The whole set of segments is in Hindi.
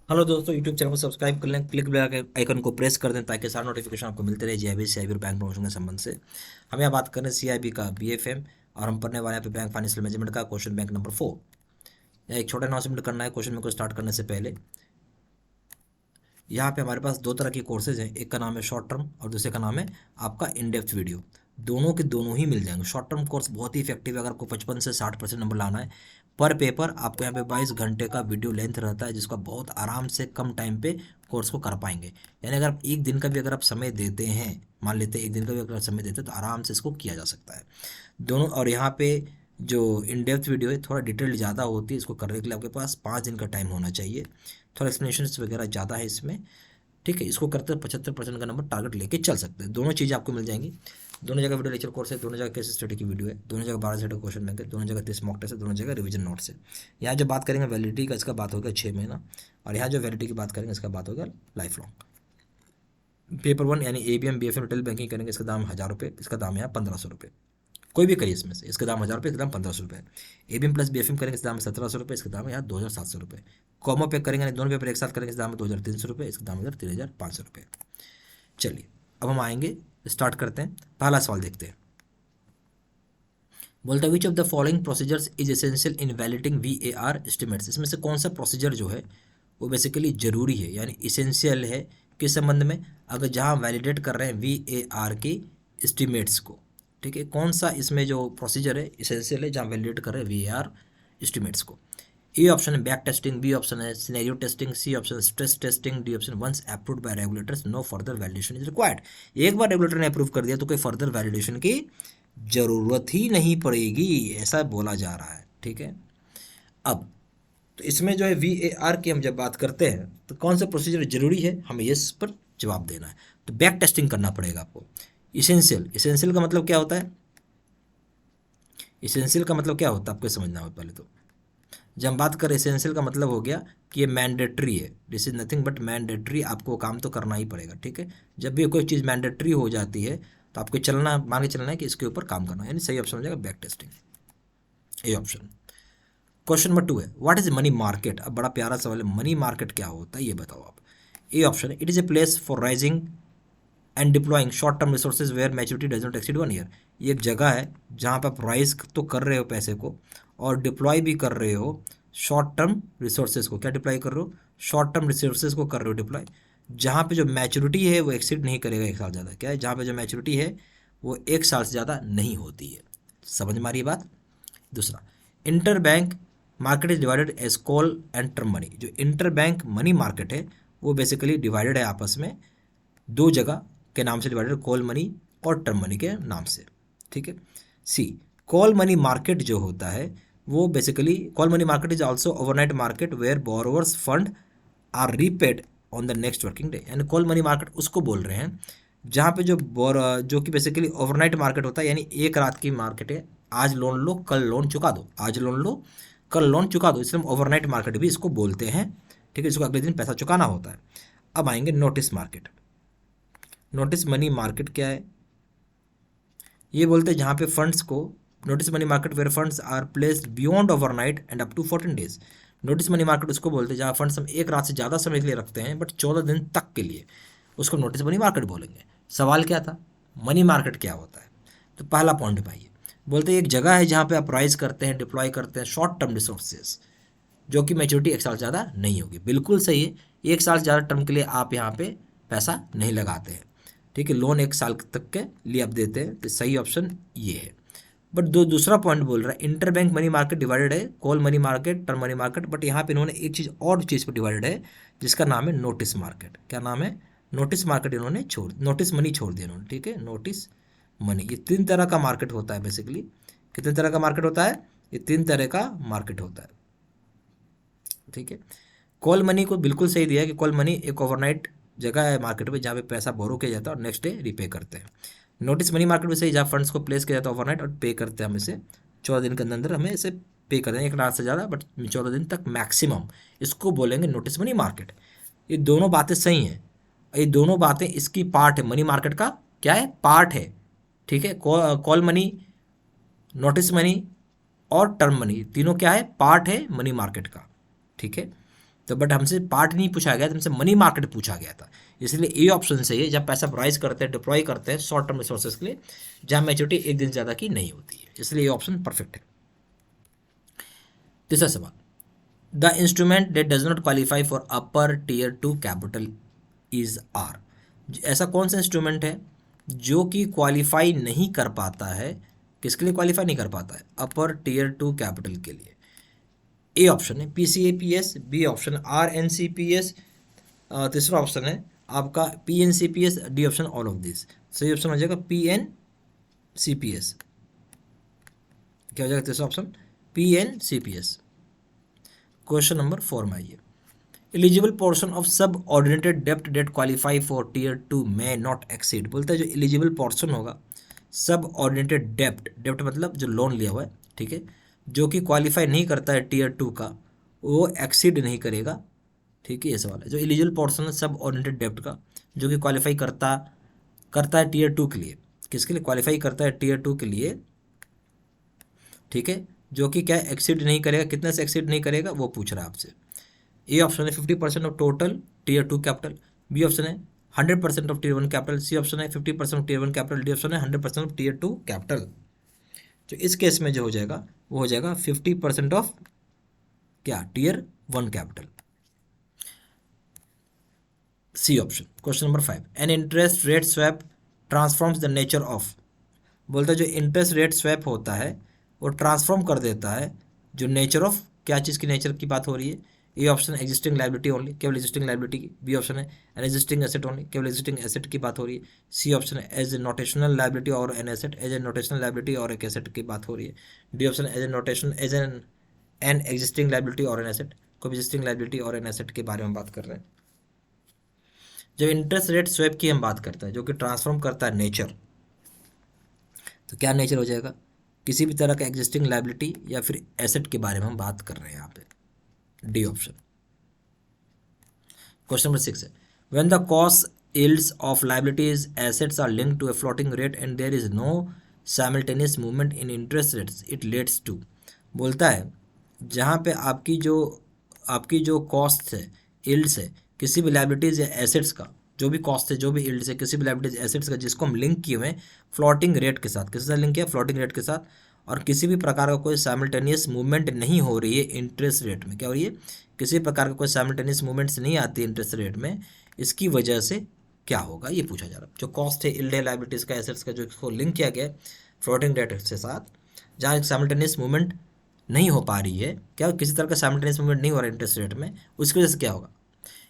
हेलो दोस्तों, यूट्यूब चैनल को सब्सक्राइब कर लें, क्लिक बेल आइकन को प्रेस कर दें ताकि सारे नोटिफिकेशन आपको मिलते रहे जीआईबी सीआईबी और बैंक प्रमोशन के संबंध से। हम यहाँ बात कर रहे हैं सीआईबी का बीएफएम और हम पढ़ने वाले हैं यहाँ पे बैंक फाइनेंशियल मैनेजमेंट का क्वेश्चन बैंक नंबर 4। यहाँ एक छोटा अनाउंसमेंट करना है क्वेश्चन में को स्टार्ट करने से पहले। यहाँ पे हमारे पास दो तरह की कोर्सेज हैं, एक का नाम है शॉर्ट टर्म और दूसरे का नाम है आपका इन डेप्थ वीडियो। दोनों के दोनों ही मिल जाएंगे। शॉर्ट टर्म कोर्स बहुत ही इफेक्टिव है अगर आपको 55 से 60% नंबर लाना है पर पेपर। आपको यहाँ पे 22 घंटे का वीडियो लेंथ रहता है जिसका बहुत आराम से कम टाइम पे कोर्स को कर पाएंगे। यानी अगर आप एक दिन का भी अगर आप समय देते हैं, मान लेते हैं एक दिन का भी अगर समय देते हैं तो आराम से इसको किया जा सकता है दोनों। और यहाँ पे जो इन डेप्थ वीडियो है थोड़ा डिटेल ज़्यादा होती है, इसको करने के लिए आपके पास 5 दिन का टाइम होना चाहिए। थोड़ा एक्सप्लेनेशन वगैरह ज़्यादा है इसमें, ठीक है। इसको करते 75% का नंबर टारगेट लेके चल सकते हैं। दोनों चीज़ें आपको मिल जाएंगी। दोनों जगह वीडियो लेक्चर कोर्स है, दोनों जगह केस स्टडी की वीडियो है, दोनों जगह 12 सेट क्वेश्चन बैंक है, दोनों जगह 30 मॉक टेस्ट है, दोनों जगह रिवीजन नोट्स है। यहाँ जो बात करेंगे वैलिडिटी का, इसका बात होगा 6 महीना। और यहाँ जो वैलिडिटी की बात करेंगे इसका बात होगा लाइफ लॉन्ग। पेपर 1 यानी एबीएम बीएफएम रिटेल बैंकिंग करेंगे, इसका दाम 1000 रुपये, इसका दाम है 1500 रुपये। कोई भी करिए इसमें से, इसका दाम 1000 रुपये, इसका दाम 1500 रुपये। एबीएम प्लस बीएफएम करेंगे इसका दाम है 1700 रुपये, इसका दाम है यहाँ 2700 रुपये। कॉमो पे करेंगे दोनों पेपर एक साथ करेंगे, इसका दाम है 2300 रुपये, इसका दाम है 3500 रुपये। चलिए अब हम आएंगे, स्टार्ट करते हैं। पहला सवाल देखते हैं। बोलता है which of the following procedures is essential in validating VAR estimates. इसमें से कौन सा प्रोसीजर जो है वो बेसिकली जरूरी है यानी इसेंशियल है किस संबंध में, अगर जहाँ वैलिडेट कर रहे हैं VAR के एस्टिमेट्स को, ठीक है। कौन सा इसमें जो प्रोसीजर है इसेंशियल है जहाँ वैलिडेट कर रहे हैं VAR एस्टिमेट्स को। ए ऑप्शन है बैक टेस्टिंग, बी ऑप्शन है scenario testing, C option stress testing, D option once approved by regulators no further validation is required. एक बार रेगुलेटर ने अप्रूव कर दिया तो कोई फर्दर वैलिडेशन की जरूरत ही नहीं पड़ेगी, ऐसा बोला जा रहा है, ठीक है। अब तो इसमें जो है VAR की हम जब बात करते हैं तो कौन सा प्रोसीजर जरूरी है, हमें इस पर जवाब देना है। तो बैक टेस्टिंग करना पड़ेगा आपको। इसेंशियल, इसेंशियल का मतलब क्या होता है, इसेंशियल का मतलब क्या होता है आपको समझना होगा पहले तो। जब हम बात करें एसेंशियल का मतलब हो गया कि ये मैंडेटरी है, this is nothing but mandatory, आपको काम तो करना ही पड़ेगा, ठीक है। जब भी कोई चीज़ मैंडेटरी हो जाती है तो आपको चलना, मान के चलना है कि इसके ऊपर काम करना है, यानी सही ऑप्शन हो जाएगा back testing, A option. Question number 2 है व्हाट इज मनी मार्केट। अब बड़ा प्यारा सवाल है, मनी मार्केट क्या होता है ये बताओ आप। ए ऑप्शन है it is a place for raising and deploying short term resources where maturity does not exceed 1 year. ये एक जगह है जहाँ पर आप राइज तो कर रहे हो पैसे को और डिप्लॉय भी कर रहे हो शॉर्ट टर्म रिसोर्सेज को। क्या डिप्लॉय कर रहे हो, शॉर्ट टर्म रिसोर्सेज को कर रहे हो डिप्लॉय, जहाँ पे जो मैच्योरिटी है वो एक्सीड नहीं करेगा 1 साल ज़्यादा। क्या है, जहाँ पे जो मैच्योरिटी है वो 1 साल से ज़्यादा नहीं होती है। समझ में आ रही बात। दूसरा, inter bank market is divided as call and term money. जो इंटर बैंक मनी मार्केट है वो बेसिकली डिवाइडेड है आपस में दो जगह के नाम से डिवाइडेड, कॉल मनी और टर्म मनी के नाम से, ठीक है। सी, कॉल मनी मार्केट जो होता है वो basically, call money market is also overnight market where borrowers fund are repaid on the next working day. यानी कॉल मनी मार्केट उसको बोल रहे हैं जहाँ पे जो कि बेसिकली ओवरनाइट मार्केट होता है, यानी एक रात की मार्केट है। आज लोन लो कल लोन चुका दो, आज लोन लो कल लोन चुका दो, इसलिए हम ओवरनाइट मार्केट भी इसको बोलते हैं, ठीक है। इसको अगले दिन पैसा चुकाना होता है। अब आएंगे notice market. Notice money market क्या है, ये बोलते हैं जहाँ पे फंड्स को, notice money market where funds are placed beyond overnight and up to 14 days. Notice money market उसको बोलते हैं जहाँ फंड्स हम एक रात से ज़्यादा समय के लिए रखते हैं बट 14 दिन तक के लिए, उसको नोटिस मनी मार्केट बोलेंगे। सवाल क्या था, मनी मार्केट क्या होता है। तो पहला पॉइंट भाई बोलते हैं एक जगह है जहाँ पे आप राइज करते हैं, डिप्लॉय करते हैं शॉर्ट टर्म रिसोर्सेज जो कि मैच्योरिटी 1 साल ज़्यादा नहीं होगी। बिल्कुल सही है, 1 साल ज़्यादा टर्म के लिए आप यहाँ पे पैसा नहीं लगाते हैं, ठीक है। लोन 1 साल तक के लिए आप देते हैं, तो सही ऑप्शन ये है। बट दूसरा पॉइंट बोल रहा है inter bank money market divided है, call money market, term money market, but यहाँ पे इन्होंने एक चीज़ और चीज़ पर डिवाइडेड है जिसका नाम है नोटिस मार्केट। क्या नाम है, नोटिस मार्केट इन्होंने छोड़, नोटिस मनी छोड़ दिया इन्होंने, ठीक है। नोटिस मनी, ये 3 तरह का मार्केट होता है बेसिकली। कितने तरह का मार्केट होता है, ये 3 तरह का मार्केट होता है, ठीक है। कॉल मनी को बिल्कुल सही दिया है कि कॉल मनी एक ओवरनाइट जगह है मार्केट में जहाँ पे पैसा बोरो किया जाता है और नेक्स्ट डे रीपे करते हैं। नोटिस मनी मार्केट में सही, जहाँ फंड्स को प्लेस किया जाता है ओवरनाइट और पे करते हैं हम इसे 14 दिन के अंदर अंदर हमें इसे पे करते हैं, 1 रात से ज़्यादा बट 14 दिन तक मैक्सिमम, इसको बोलेंगे नोटिस मनी मार्केट। ये दोनों बातें सही हैं, ये दोनों बातें इसकी पार्ट है, मनी मार्केट का क्या है, पार्ट है, ठीक है। कॉल मनी, नोटिस मनी और टर्म मनी तीनों क्या है, पार्ट है मनी मार्केट का, ठीक है। तो बट हमसे पार्ट नहीं पूछा गया, तो हमसे मनी मार्केट पूछा गया था, इसलिए ए ऑप्शन सही है। जब पैसा राइज करते हैं, डिप्लॉय करते हैं शॉर्ट टर्म रिसोर्सेज के लिए, जहाँ मैच्योरिटी एक दिन ज़्यादा की नहीं होती है, इसलिए ये ऑप्शन परफेक्ट है। तीसरा सवाल, the instrument debt does not qualify for upper tier 2 capital is are. ऐसा कौन सा इंस्ट्रूमेंट है जो कि क्वालिफाई नहीं कर पाता है, किसके लिए क्वालिफाई नहीं कर पाता है, अपर टीयर 2 कैपिटल के लिए। ए ऑप्शन है पीसीएपीएस, बी ऑप्शन आरएनसीपीएस, तीसरा ऑप्शन है आपका PNCPS, D option all of this. सही ऑप्शन हो जाएगा पीएनसीपीएस। क्या हो जाएगा तीसरा ऑप्शन, पीएनसीपीएस। क्वेश्चन नंबर 4 में आइए, eligible portion of subordinated डेप्ट that qualify for tier 2 may not exceed. बोलता है जो एलिजिबल पोर्शन होगा सब ऑर्डिनेटेड डेप्ट, डेप्ट मतलब जो लोन लिया हुआ है, ठीक है, जो कि क्वालिफाई नहीं करता है टीयर 2 का, वो एक्सीड नहीं करेगा, ठीक है। ये सवाल है, जो एलिजिबल पोर्शन है सब ऑर्डिनेटेड डेप्ट का जो कि क्वालिफाई करता है टीयर 2 के लिए, किसके लिए क्वालिफाई करता है टीयर 2 के लिए, ठीक है, जो कि क्या एक्सीड नहीं करेगा, कितने से एक्सीड नहीं करेगा वो पूछ रहा है आपसे। ए ऑप्शन है 50% of total tier 2 capital, B option है 100% of tier 1 capital, C option है 50% of tier 1 capital, D option है 100% ऑफ टीयर 2 कैपिटल। तो इस केस में जो हो जाएगा वो हो जाएगा 50% ऑफ क्या, tier 1 capital, C option. Question number 5, an interest rate swap transforms the nature of. बोलता है जो इंटरेस्ट रेट स्वैप होता है वो ट्रांसफॉर्म कर देता है जो नेचर ऑफ, क्या चीज़ की नेचर की बात हो रही है। A option existing liability only, केवल एग्जिस्टिंग लाइबिलिटी की, बी ऑप्शन है एन एग्जिस्टिंग एसेट ओनली, केवल एग्जिस्टिंग एसेट की बात हो रही है, सी ऑप्शन है एज ए नोटेशनल लाइबिलिटी और an asset, as a notational liability और एक एसेट की बात हो रही है, D option as a notation as an existing liability और एन एसेट, कोई एग्जिस्टिंग लाइबिलिटी और एन एसेट के बारे में बात कर रहे हैं। जब इंटरेस्ट रेट स्वैप की हम बात करते हैं जो कि ट्रांसफॉर्म करता है नेचर, तो क्या नेचर हो जाएगा, किसी भी तरह का एग्जिस्टिंग लाइबिलिटी या फिर एसेट के बारे में हम बात कर रहे हैं यहाँ पे, डी ऑप्शन। क्वेश्चन नंबर 6 है, when the cost yields of liabilities assets are linked to a floating rate and there is no simultaneous movement in interest rates it leads to. बोलता है जहाँ पे आपकी जो कॉस्ट है, यील्ड्स है किसी भी लाइबिलिटीज या एसेट्स का, जो भी कॉस्ट है, जो भी यील्ड्स है किसी भी लाइबिलिटीज एसेट्स का, जिसको हम लिंक किए हुए हैं फ्लोटिंग रेट के साथ, किसी से लिंक किया फ्लोटिंग रेट के साथ, और किसी भी प्रकार का कोई साइमल्टेनियस मूवमेंट नहीं हो रही है इंटरेस्ट रेट में, क्या हो रही है, किसी प्रकार का कोई साइमल्टेनियस मूवमेंट्स नहीं आती है इंटरेस्ट रेट में, इसकी वजह से क्या होगा ये पूछा जा रहा है। जो कॉस्ट है यील्ड है लाइबिलिटीज का, एसेट्स का, जो इसको लिंक किया गया फ्लोटिंग रेट के साथ, जहाँ साइमल्टेनियस मूवमेंट नहीं हो पा रही है, क्या किसी तरह का साइमल्टेनियस मूवमेंट नहीं हो रहा है इंटरेस्ट रेट में, उसकी वजह से क्या होगा।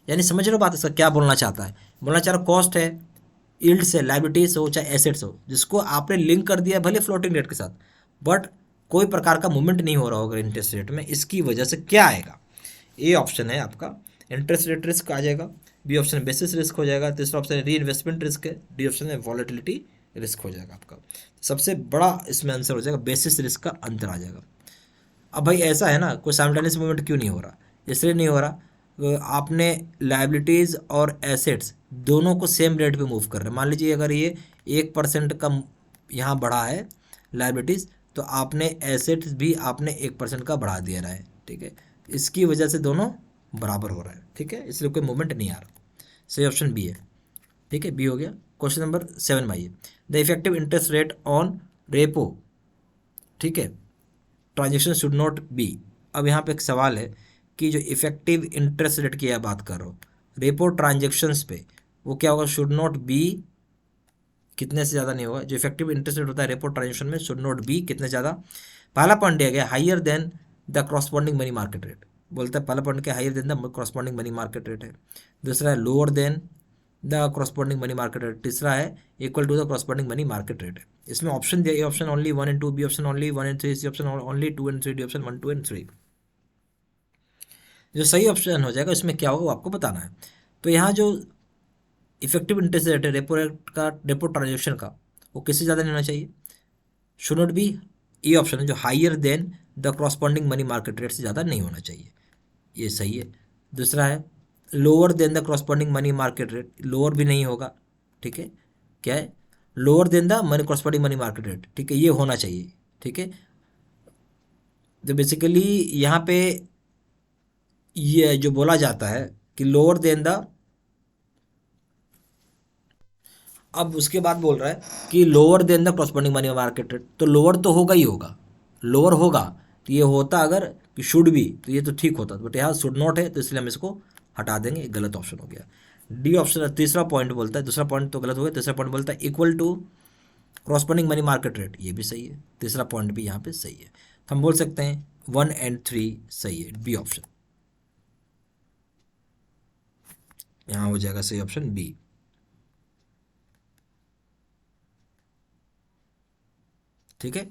यानी समझ रहे हो बात, इसका क्या बोलना चाहता है, बोलना चाह रहा कॉस्ट है, यील्ड्स है, लाइबिलिटीज हो चाहे एसेट्स हो, जिसको आपने लिंक कर दिया भले फ्लोटिंग रेट के साथ, बट कोई प्रकार का मूवमेंट नहीं हो रहा होगा इंटरेस्ट रेट में, इसकी वजह से क्या आएगा। ए ऑप्शन है आपका इंटरेस्ट रेट रिस्क आ जाएगा, बी ऑप्शन बेसिस रिस्क हो जाएगा, तीसरा ऑप्शन री इन्वेस्टमेंट रिस्क है, डी ऑप्शन है वॉलेटिलिटी रिस्क हो जाएगा आपका। सबसे बड़ा इसमें आंसर हो जाएगा बेसिस रिस्क का अंतर आ जाएगा। अब भाई ऐसा है ना, कोई साइमल्टेनियस मूवमेंट क्यों नहीं हो रहा, इसलिए नहीं हो रहा आपने लाइबिलिटीज़ और एसेट्स दोनों को सेम रेट पे मूव कर रहे हैं। मान लीजिए अगर ये 1% का यहाँ बढ़ा है लाइबिलिटीज़, तो आपने एसेट्स भी आपने 1% का बढ़ा दिया रहा है, ठीक है, इसकी वजह से दोनों बराबर हो रहा है, ठीक है, इसलिए कोई मूवमेंट नहीं आ रहा। सही ऑप्शन बी है, ठीक है, बी हो गया। क्वेश्चन नंबर 7 में आइए, the effective interest rate on repo, ठीक है, ट्रांजेक्शन शुड नॉट बी। अब यहाँ पे एक सवाल है कि जो इफेक्टिव इंटरेस्ट रेट की बात कर रहा हूँ रेपो ट्रांजेक्शन्स पे, वो क्या होगा, शुड नॉट बी कितने से ज़्यादा नहीं होगा। जो इफेक्टिव इंटरेस्ट रेट होता है रेपो ट्रांजेक्शन में, शुड नॉट बी कितने ज़्यादा, पहला पॉइंट दिया गया higher than the corresponding money market rate, बोलता है पहला पॉइंट क्या higher than the corresponding money market rate है, दूसरा है lower than the corresponding money market rate, तीसरा है equal to the corresponding money market rate है। इसमें ऑप्शन दिया, A option only 1 and 2, B option only 1 and 3, C option only 2 and 3, D option 1, 2 and 3। जो सही ऑप्शन हो जाएगा इसमें क्या होगा वो आपको बताना है। तो यहाँ जो इफेक्टिव इंटरेस्ट रेट है रेपो रेट का, रेपो ट्रांजेक्शन का, वो किससे ज़्यादा नहीं होना चाहिए, शुड नॉट बी, ये ऑप्शन है जो higher than the corresponding money market rate से ज़्यादा नहीं होना चाहिए, ये सही है। दूसरा है lower than the corresponding money market rate, lower भी नहीं होगा, ठीक है, क्या है lower than the money corresponding money market rate, ठीक है, ये होना चाहिए, ठीक है। तो बेसिकली यहाँ पे ये जो बोला जाता है कि लोअर देन द, अब उसके बाद बोल रहा है कि lower than the corresponding money market rate, तो लोअर तो होगा ही होगा, लोअर होगा। तो ये होता अगर कि शुड भी, तो ये तो ठीक होता, बट यहाँ शुड नॉट है, तो इसलिए हम इसको हटा देंगे, एक गलत ऑप्शन हो गया। डी ऑप्शन तीसरा पॉइंट बोलता है, दूसरा पॉइंट तो गलत हो गया, तीसरा पॉइंट बोलता है equal to corresponding money market rate, ये भी सही है, तीसरा पॉइंट भी यहाँ पे सही है। तो हम बोल सकते हैं 1 और 3 सही है, बी ऑप्शन यहाँ हो जाएगा सही ऑप्शन बी। ठीक है,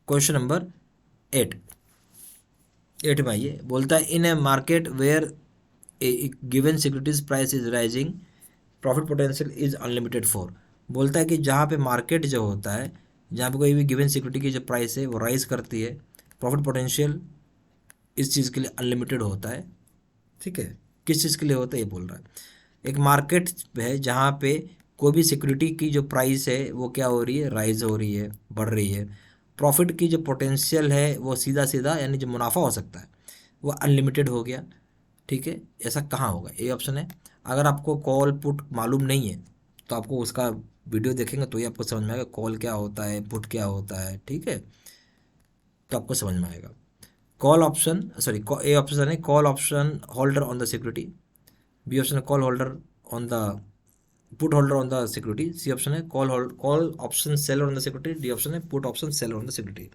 क्वेश्चन नंबर 8। 8 में आइए, बोलता है in a market where a given securities price is rising profit potential is unlimited for. बोलता है कि जहाँ पे मार्केट जो होता है, जहाँ पे कोई भी गिवन सिक्योरिटी की जो प्राइस है वो राइज करती है, प्रॉफिट पोटेंशियल इस चीज़ के लिए अनलिमिटेड होता है। ठीक है, किस चीज़ के लिए होता है ये बोल रहा है। एक मार्केट है जहाँ पे कोई भी सिक्योरिटी की जो प्राइस है वो क्या हो रही है, राइज हो रही है, बढ़ रही है। प्रॉफिट की जो पोटेंशियल है वो सीधा सीधा यानी जो मुनाफा हो सकता है वो अनलिमिटेड हो गया। ठीक है, ऐसा कहाँ होगा, ये ऑप्शन है। अगर आपको कॉल पुट मालूम नहीं है तो आपको उसका वीडियो देखेंगे तो ही आपको समझ में आएगा कॉल क्या होता है, पुट क्या होता है। ठीक है, तो आपको समझ में आएगा। Call option, sorry, A option है call option holder on the security, B option है call holder on the put holder on the security, C option है call option seller on the security, D option है put option seller on the security.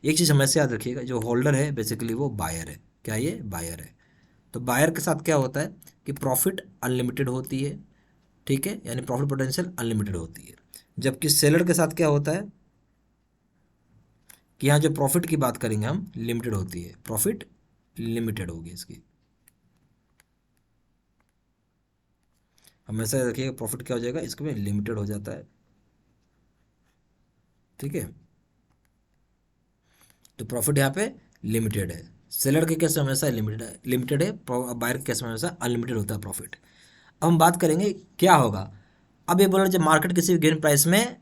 एक चीज़ हमेशा याद रखिएगा, जो होल्डर है बेसिकली वो बायर है। क्या ये बायर है? तो बायर के साथ क्या होता है कि प्रॉफिट अनलिमिटेड होती है। ठीक है, यानी प्रॉफिट पोटेंशियल अनलिमिटेड होती है। जबकि सेलर के साथ क्या होता है कि यहाँ जो प्रॉफिट की बात करेंगे हम, लिमिटेड होती है, प्रॉफिट लिमिटेड होगी इसकी। हमेशा रखिएगा प्रॉफिट क्या हो जाएगा, इसके में लिमिटेड हो जाता है। ठीक है, तो प्रॉफिट यहाँ पे लिमिटेड है। सेलर के केस में हमेशा लिमिटेड है, बायर के केस में हमेशा अनलिमिटेड होता है प्रॉफिट। अब हम बात करेंगे क्या होगा। अब ये बोल रहे हैं जब मार्केट किसी भी गिवन प्राइस में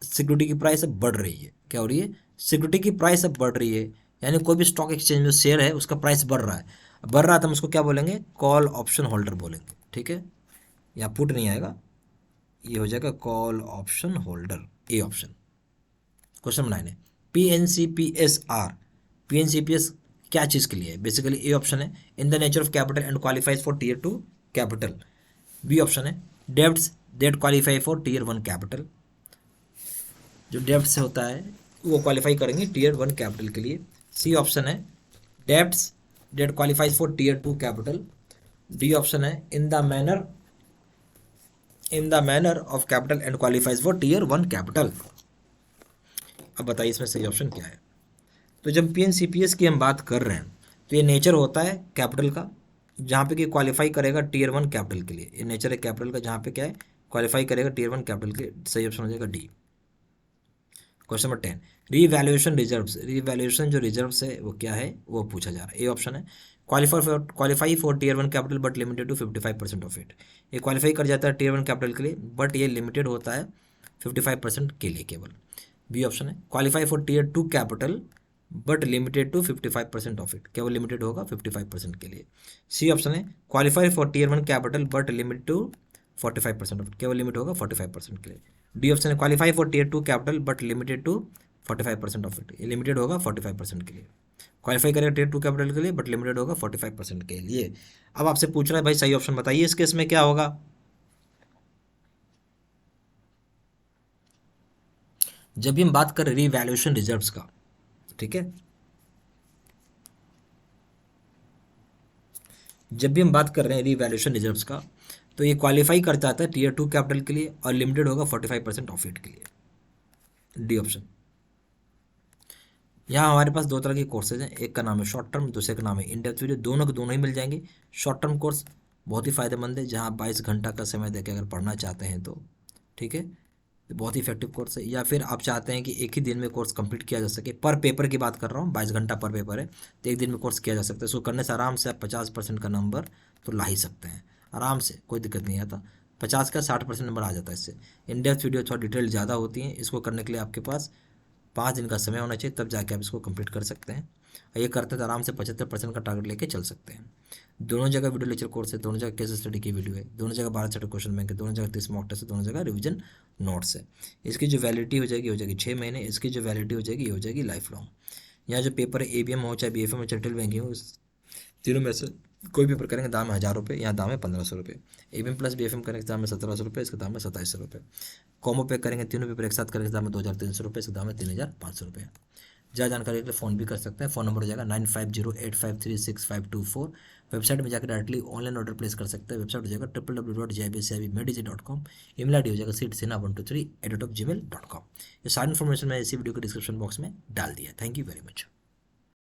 सिक्योरिटी की प्राइस अब बढ़ रही है, क्या हो रही है, सिक्योरिटी की प्राइस अब बढ़ रही है, यानी कोई भी स्टॉक एक्सचेंज में शेयर है उसका प्राइस बढ़ रहा है। बढ़ रहा है तो हम उसको क्या बोलेंगे, कॉल ऑप्शन होल्डर बोलेंगे। ठीक है, या पुट नहीं आएगा, ये हो जाएगा call option holder, A option. Question 9 है PNCPSR। PNCPS क्या चीज़ के लिए है, बेसिकली ए ऑप्शन है in the nature of capital and qualifies for tier 2 capital, B option है debts that qualify for tier 1 capital, जो डेब्ट्स होता है वो क्वालिफाई करेंगे टीयर 1 कैपिटल के लिए, सी ऑप्शन है debts that qualifies for tier 2 capital, D option है in the manner of capital and qualifies for tier 1 capital. अब बताइए इसमें सही ऑप्शन क्या है। तो जब PNCPS की हम बात कर रहे हैं तो ये नेचर होता है कैपिटल का, जहाँ पे कि क्वालिफाई करेगा टीयर 1 कैपिटल के लिए। ये नेचर है कैपिटल का जहाँ पे क्या है, क्वालिफाई करेगा टीयर 1 कैपिटल के लिए। सही ऑप्शन हो जाएगा D. Question number 10, revaluation reserves. Revaluation जो रिजर्व्स है वो क्या है, वो पूछा जा रहा है। ए ऑप्शन है qualify for tier 1 capital but limited to 55% of it. ये क्वालिफाई कर जाता है टीयर 1 कैपिटल के लिए, बट ये लिमिटेड होता है 55% के लिए केवल। बी ऑप्शन है qualify for tier 2 capital but limited to 55% of it, केवल लिमिटेड होगा 55% के लिए। सी ऑप्शन है qualify for tier 1 capital but limited to 45% of it, केवल लिमिट होगा 45% के लिए। डी ऑप्शन है qualify for tier 2 capital but limited to 45% of it, ये लिमिटेड होगा 45% के लिए। क्वालिफाई करेगा टीयर 2 कैपिटल के लिए बट लिमिटेड होगा 45% के लिए। अब आपसे पूछ रहा है भाई सही ऑप्शन बताइए इस केस में क्या होगा। जब भी हम बात करें रीवैल्यूएशन रिजर्व्स का, ठीक है, जब भी हम बात कर रहे हैं रीवैल्यूएशन रिजर्व्स का, तो ये क्वालिफाई कर जाता है टीयर 2 कैपिटल के लिए और लिमिटेड होगा 45% ऑफ इट के लिए। D option. यहाँ हमारे पास दो तरह के कोर्सेज हैं, एक का नाम है शॉर्ट टर्म, दूसरे का नाम है इन डेप्थ वीडियो। दोनों के दोनों ही मिल जाएंगे। शॉर्ट टर्म कोर्स बहुत ही फ़ायदेमंद है, जहाँ आप 22 घंटा का समय देकर अगर पढ़ना चाहते हैं तो ठीक है, बहुत ही इफेक्टिव कोर्स है। या फिर आप चाहते हैं कि एक ही दिन में कोर्स कंप्लीट किया जा सके, पर पेपर की बात कर रहा हूँ, 22 घंटा पर पेपर है, तो एक दिन में कोर्स किया जा सकता है। इसको करने से आराम से आप 50% का नंबर तो ला ही सकते हैं आराम से, कोई दिक्कत नहीं आता। 50 का 60% नंबर आ जाता है इससे। इन डेप्थ वीडियो थोड़ा डिटेल ज़्यादा होती हैं, इसको करने के लिए आपके पास 5 दिन का समय होना चाहिए, तब जाके आप इसको कंप्लीट कर सकते हैं। ये करते हैं तो आराम से 75% का टारगेट लेके चल सकते हैं। दोनों जगह वीडियो लेक्चर कोर्स है, दोनों जगह केस स्टडी की वीडियो है, दोनों जगह 12 चैप्टर क्वेश्चन बैंक है, दोनों जगह 30 मॉक टेस्ट है, दोनों जगह रिवीजन नोट्स है। इसकी जो वैलिडिटी हो जाएगी 6 महीने, इसकी जो वैलिडिटी हो जाएगी लाइफ लॉन्ग। यहाँ जो पेपर है ABM हो चाहे BFM हो चाहे रिटेल बैंकिंग हो, तीनों में से कोई पेपर करेंगे दाम है 1000 रुपये, यहाँ दाम है 1500 रुपये। ABM प्लस BFM करेंगे दाम है 1700 रुपये, इसका दाम है 2700 रुपये। कॉमो पे करेंगे तीनों पेपर एक साथ करेंगे दाम है 2300 रुपये, इसका दाम है 3500 रुपये। ज़्यादा जानकारी के लिए फ़ोन भी कर सकते हैं। फ़ोन नंबर हो जाएगा 9508536524। वेबसाइट में जाकर डायरेक्टली ऑनलाइन ऑर्डर प्लेस कर सकते हैं। वेबसाइट हो जाएगा www.jibcibmedj.com। ईमेल ID हो जाएगा seedsena123@gmail.com। ये सारी इन्फॉर्मेशन मैं इसी वीडियो के डिस्क्रिप्शन बॉक्स में डाल दिया। Thank you very much.